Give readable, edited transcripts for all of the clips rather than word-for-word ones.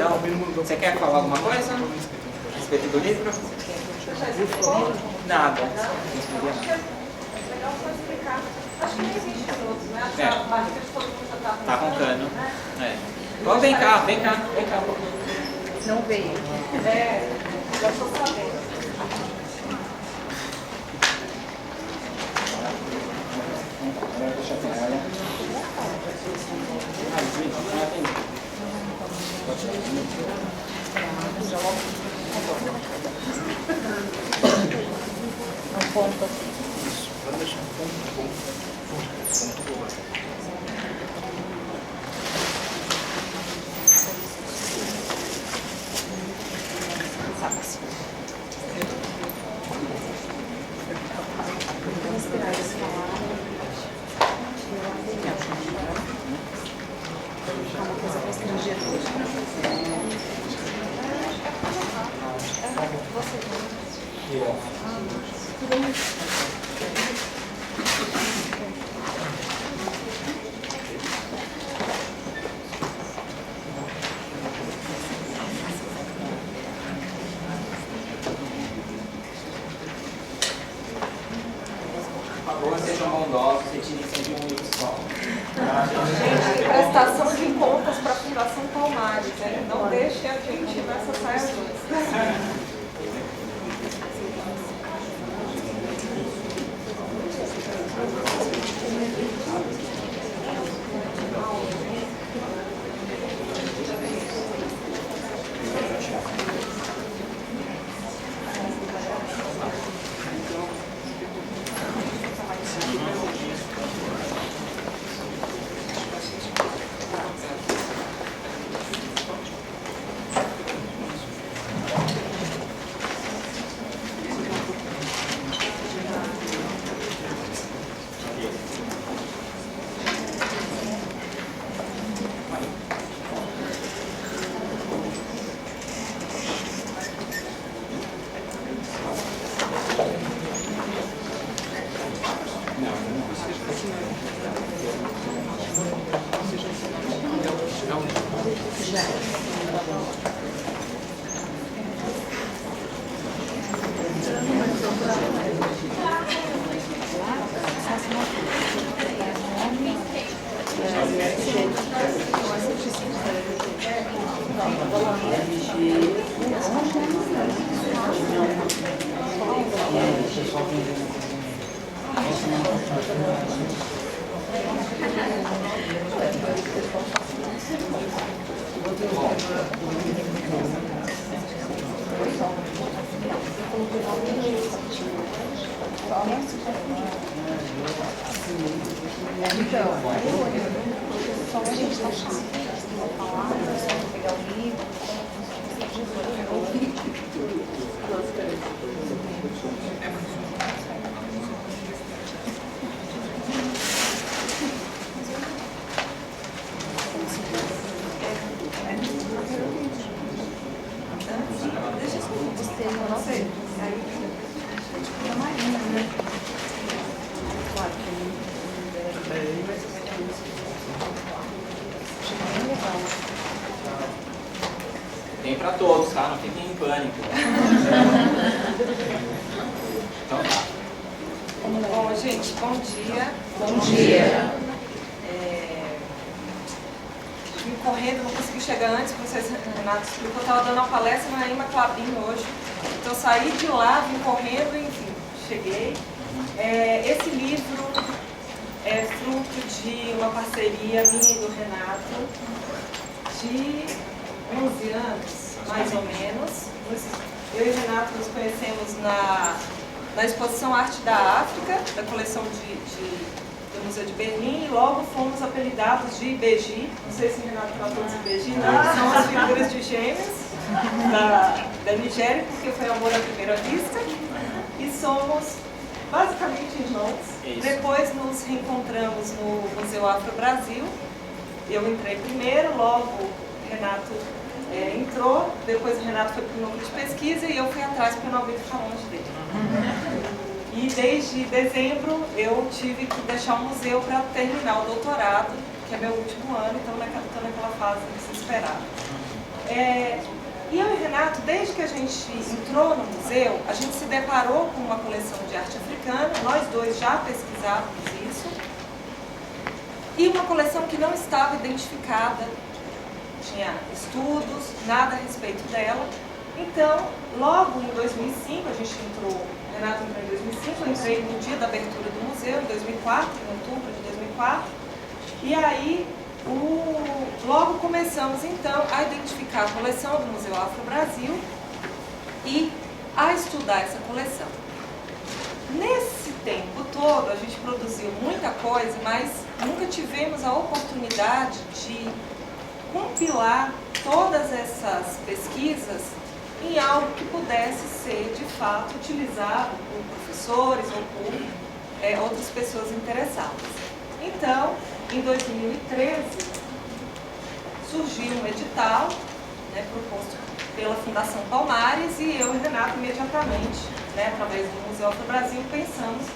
Então, você quer falar alguma coisa a respeito do livro? Nada. Acho que não existe outros, né? A barriga de todo mundo já tá roncando. É. Bom, vem cá. Não veio. Já estou sabendo. Um ponto assim. Vai deixar um ponto boa. Por favor, sejam bondosos, retirem sempre um livro só. Gente, prestação de contas para a Fundação Palmares, né? Não deixe a gente nessa saia justa. Tem para todos, tá? Não fiquem em pânico. Então tá. Bom, gente, bom dia. Bom dia. Vim correndo, não consegui chegar antes, porque vocês, Renato explicou, eu estava dando uma palestra na Ema Clabin hoje. Então eu saí de lá, vim correndo, enfim, cheguei. Esse livro é fruto de uma parceria minha e do Renato, de 11 anos, mais ou menos. Eu e o Renato nos conhecemos na exposição Arte da África, da coleção do Museu de Berlim, e logo fomos apelidados de IBG. Não sei se o Renato tratou de IBG, não. São as figuras de gêmeos da Nigéria, porque foi amor à primeira vista. E somos basicamente irmãos. Isso. Depois nos reencontramos no Museu Afro Brasil. Eu entrei primeiro, logo o Renato entrou, depois o Renato foi para o núcleo de pesquisa e eu fui atrás para não vir ficar longe dele. E desde dezembro eu tive que deixar o museu para terminar o doutorado, que é meu último ano, então estou naquela fase desesperada. E eu e o Renato, desde que a gente entrou no museu, a gente se deparou com uma coleção de arte africana, nós dois já pesquisávamos isso, e uma coleção que não estava identificada, tinha estudos, nada a respeito dela. Então, logo em 2005, a gente entrou, o Renato entrou em 2005, eu entrei no dia da abertura do museu, em 2004, em outubro de 2004, e aí logo começamos então a identificar a coleção do Museu Afro-Brasil e a estudar essa coleção. Nesse tempo todo a gente produziu muita coisa, mas nunca tivemos a oportunidade de compilar todas essas pesquisas em algo que pudesse ser de fato utilizado por professores ou por outras pessoas interessadas. Então, em 2013, surgiu um edital, né, proposto pela Fundação Palmares, e eu e Renato imediatamente, né, através do Museu Afro-Brasil, pensamos,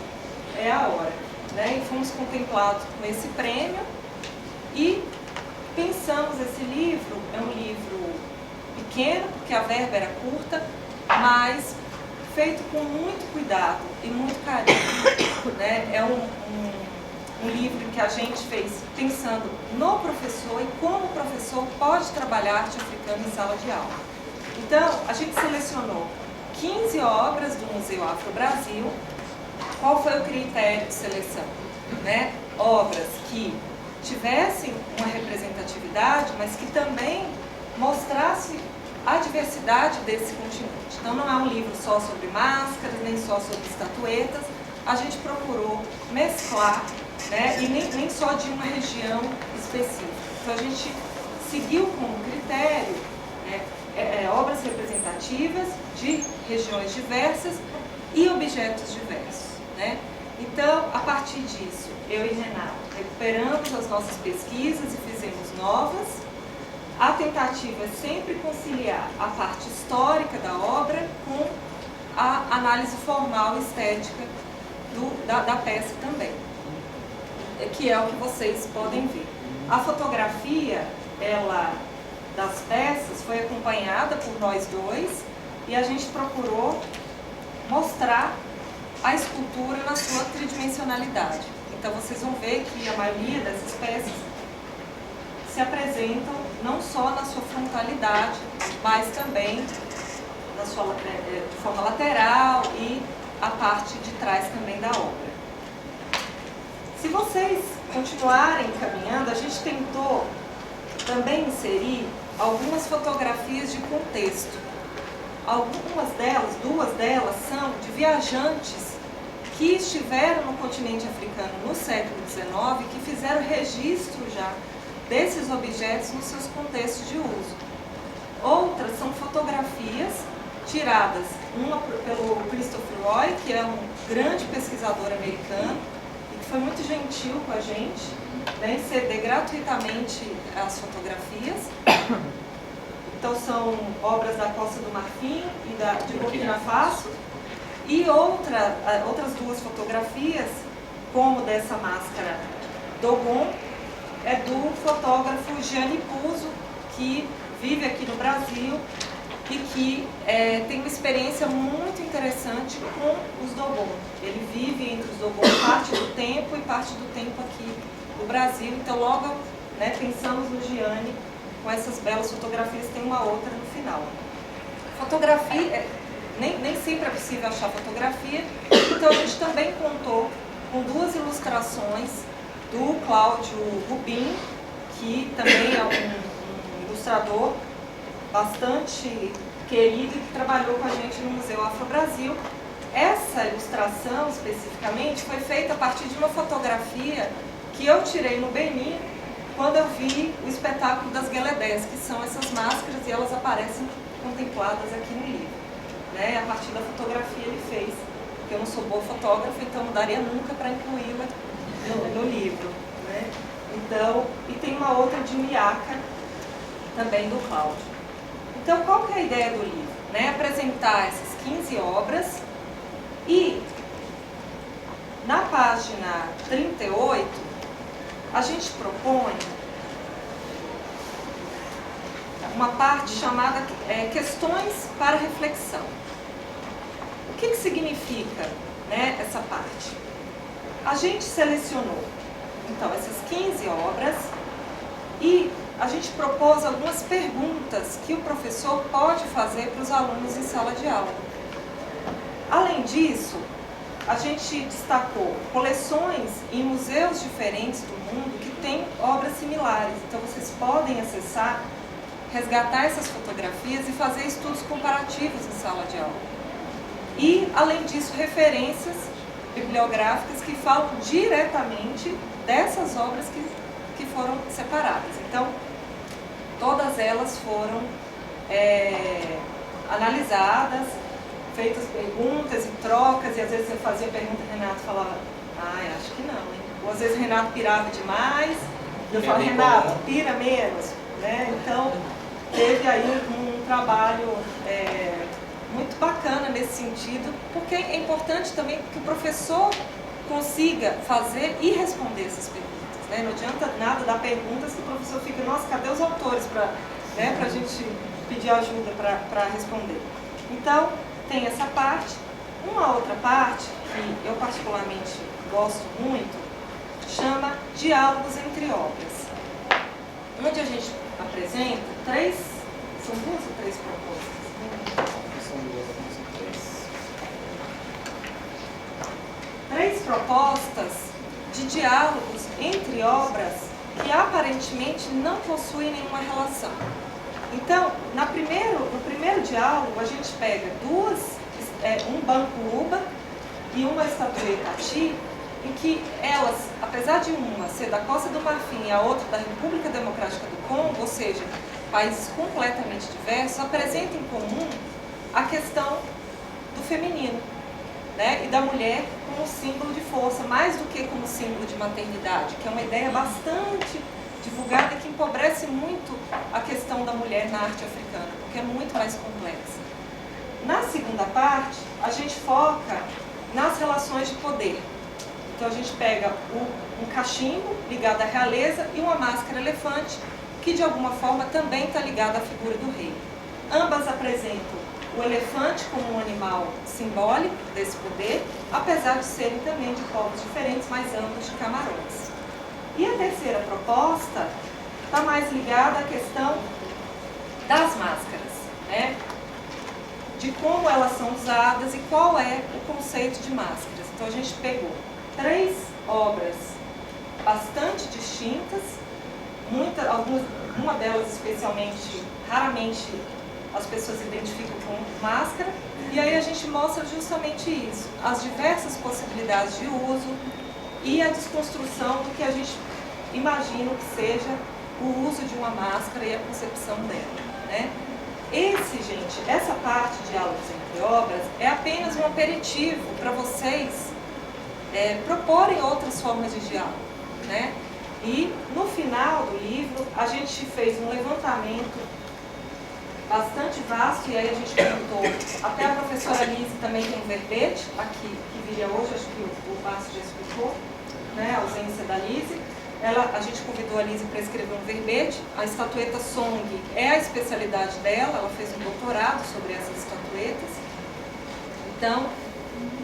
é a hora. Né, e fomos contemplados com esse prêmio e pensamos, esse livro é um livro pequeno, porque a verba era curta, mas feito com muito cuidado e muito carinho. Né, é um livro que a gente fez pensando no professor e como o professor pode trabalhar arte africana em sala de aula. Então, a gente selecionou 15 obras do Museu Afro-Brasil. Qual foi o critério de seleção? Né? Obras que tivessem uma representatividade, mas que também mostrasse a diversidade desse continente. Então, não é um livro só sobre máscaras, nem só sobre estatuetas. A gente procurou mesclar, né, e nem só de uma região específica. Então a gente seguiu como critério, né, obras representativas de regiões diversas e objetos diversos. Né? Então, a partir disso, eu e Renato recuperamos as nossas pesquisas e fizemos novas. A tentativa é sempre conciliar a parte histórica da obra com a análise formal e estética da peça também, que é o que vocês podem ver. A fotografia das peças foi acompanhada por nós dois e a gente procurou mostrar a escultura na sua tridimensionalidade. Então vocês vão ver que a maioria dessas peças se apresentam não só na sua frontalidade, mas também de forma lateral e a parte de trás também da obra. Se vocês continuarem caminhando, a gente tentou também inserir algumas fotografias de contexto. Algumas delas, duas delas, são de viajantes que estiveram no continente africano no século XIX, que fizeram registro já desses objetos nos seus contextos de uso. Outras são fotografias tiradas, uma pelo Christopher Roy, que é um grande pesquisador americano, e que foi muito gentil com a gente, né, em ceder gratuitamente as fotografias. Então são obras da Costa do Marfim e de Burkina Faso. E outras duas fotografias, como dessa máscara Dogon, é do fotógrafo Gianni Puzo, que vive aqui no Brasil e que tem uma experiência muito interessante com os Dogon. Ele vive entre os Dogon parte do tempo e parte do tempo aqui no Brasil. Então logo, né, pensamos no Gianni com essas belas fotografias, tem uma outra no final. Fotografia, nem sempre é possível achar fotografia, então a gente também contou com duas ilustrações do Cláudio Rubim, que também é um ilustrador bastante querido e que trabalhou com a gente no Museu Afro-Brasil. Essa ilustração, especificamente, foi feita a partir de uma fotografia que eu tirei no Benin, quando eu vi o espetáculo das Gueledés, que são essas máscaras, e elas aparecem contempladas aqui no livro. Né? A partir da fotografia ele fez, porque eu não sou boa fotógrafa, então não daria nunca para incluí-la no livro. Né? Então, e tem uma outra de Miaca, também do Cláudio. Então, qual que é a ideia do livro? Né? Apresentar essas 15 obras e, na página 38, a gente propõe uma parte chamada Questões para Reflexão. O que significa, né, essa parte? A gente selecionou, então, essas 15 obras e a gente propôs algumas perguntas que o professor pode fazer para os alunos em sala de aula. Além disso, a gente destacou coleções em museus diferentes do mundo que têm obras similares. Então, vocês podem acessar, resgatar essas fotografias e fazer estudos comparativos em sala de aula. E, além disso, referências bibliográficas que falam diretamente dessas obras que foram separadas. Então, todas elas foram analisadas, feitas perguntas e trocas, e às vezes eu fazia pergunta e o Renato falava, acho que não, hein? Ou às vezes o Renato pirava demais, e eu falava, Renato, pira menos, né? Então, teve aí um trabalho muito bacana nesse sentido, porque é importante também que o professor consiga fazer e responder essas perguntas, né? Não adianta nada dar perguntas que o professor fica, nossa, cadê os autores para a gente pedir ajuda para responder? Então, tem essa parte. Uma outra parte, que eu particularmente gosto muito, chama Diálogos entre Obras, onde a gente apresenta são duas ou três propostas? São duas, são três. Três propostas de diálogos entre obras que aparentemente não possuem nenhuma relação. Então, no primeiro diálogo, a gente pega um banco Uba e uma estatueta Ati, em que elas, apesar de uma ser da Costa do Marfim e a outra da República Democrática do Congo, ou seja, países completamente diversos, apresentam em comum a questão do feminino, né? E da mulher como símbolo de força, mais do que como símbolo de maternidade, que é uma ideia bastante divulgada que empobrece muito a questão da mulher na arte africana, porque é muito mais complexa. Na segunda parte, a gente foca nas relações de poder. Então a gente pega um cachimbo ligado à realeza e uma máscara elefante, que de alguma forma também está ligada à figura do rei. Ambas apresentam o elefante como um animal simbólico desse poder, apesar de serem também de povos diferentes, mas ambos de Camarões. E a terceira proposta está mais ligada à questão das máscaras, né? De como elas são usadas e qual é o conceito de máscaras. Então a gente pegou 3 obras bastante distintas, uma delas especialmente, raramente as pessoas identificam com máscara, e aí a gente mostra justamente isso, as diversas possibilidades de uso e a desconstrução do que a gente imagina que seja o uso de uma máscara e a concepção dela, né? Essa parte de Diálogos entre Obras é apenas um aperitivo para vocês proporem outras formas de diálogo, né? E no final do livro a gente fez um levantamento bastante vasto, e aí a gente contou, até a professora Lise também tem um verbete aqui, que viria hoje, acho que o Márcio já explicou, né, a ausência da Lise. A gente convidou a Lise para escrever um verbete. A estatueta Song é a especialidade dela, ela fez um doutorado sobre essas estatuetas. Então,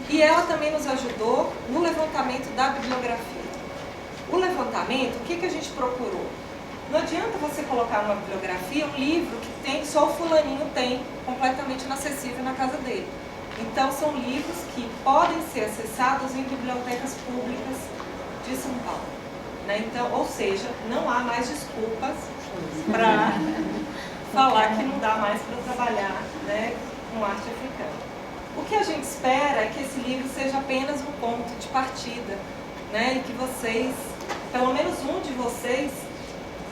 e ela também nos ajudou no levantamento da bibliografia. O levantamento, o que a gente procurou? Não adianta você colocar numa bibliografia um livro que só o fulaninho tem, completamente inacessível na casa dele. Então, são livros que podem ser acessados em bibliotecas públicas de São Paulo, né? Então, ou seja, não há mais desculpas para falar que não dá mais para trabalhar, né, com arte africana. O que a gente espera é que esse livro seja apenas um ponto de partida, né, e que vocês, pelo menos um de vocês,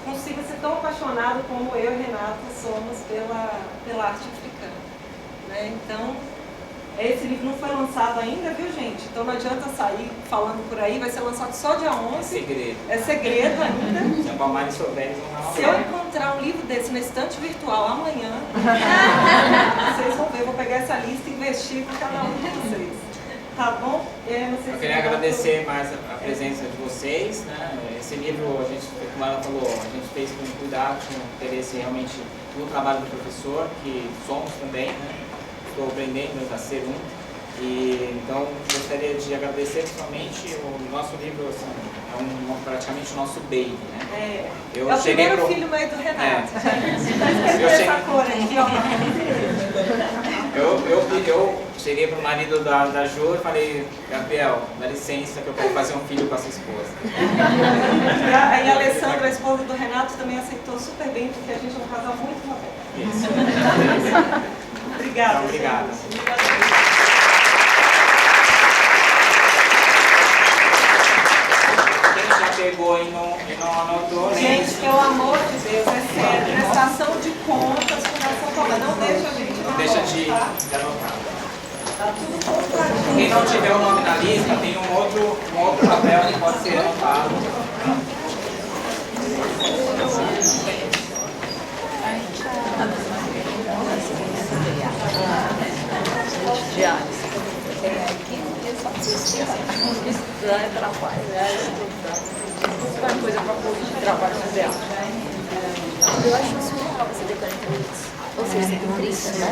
consiga ser tão apaixonado como eu e Renato somos pela arte africana, né? Então, esse livro não foi lançado ainda, viu, gente? Então não adianta sair falando por aí, vai ser lançado só dia 11. É segredo. É segredo ainda. Se a Palmari souber, eles vão dar uma Se eu encontrar um livro desse na estante virtual amanhã, vocês vão ver, eu vou pegar essa lista e investir com cada um de vocês. Tá bom? Eu queria agradecer mais a presença de vocês, né? Esse livro, como ela falou, a gente fez com cuidado, com interesse realmente no trabalho do professor, que somos também, né? Estou aprendendo a ser um. E, então, gostaria de agradecer principalmente o nosso livro, assim, praticamente o nosso baby, né? É Eu o cheguei primeiro pro... filho meio do Renato. Eu Essa cor aqui, ó. Eu cheguei pro marido da Ju e falei, Gabriel, dá licença que eu quero fazer um filho com a sua esposa. E a Alessandra, a esposa do Renato, também aceitou super bem, porque a gente é um casal muito moderno. Isso. Obrigada. Então, obrigada. Pegou e não anotou, né? Gente, pelo amor de Deus, é sério. Prestação de contas, Fundação Palma. Não deixa a gente Não deixa de anotar. Tá tudo completamente. Quem não tiver o nome na lista, tem um outro papel que pode ser anotado. Diários. Tem aqui, só estudar, trabalhar, estudar. Outra coisa para pôr de trabalho dela. Eu acho surreal você ter 40 minutos. Ou seja, você tem 30, né?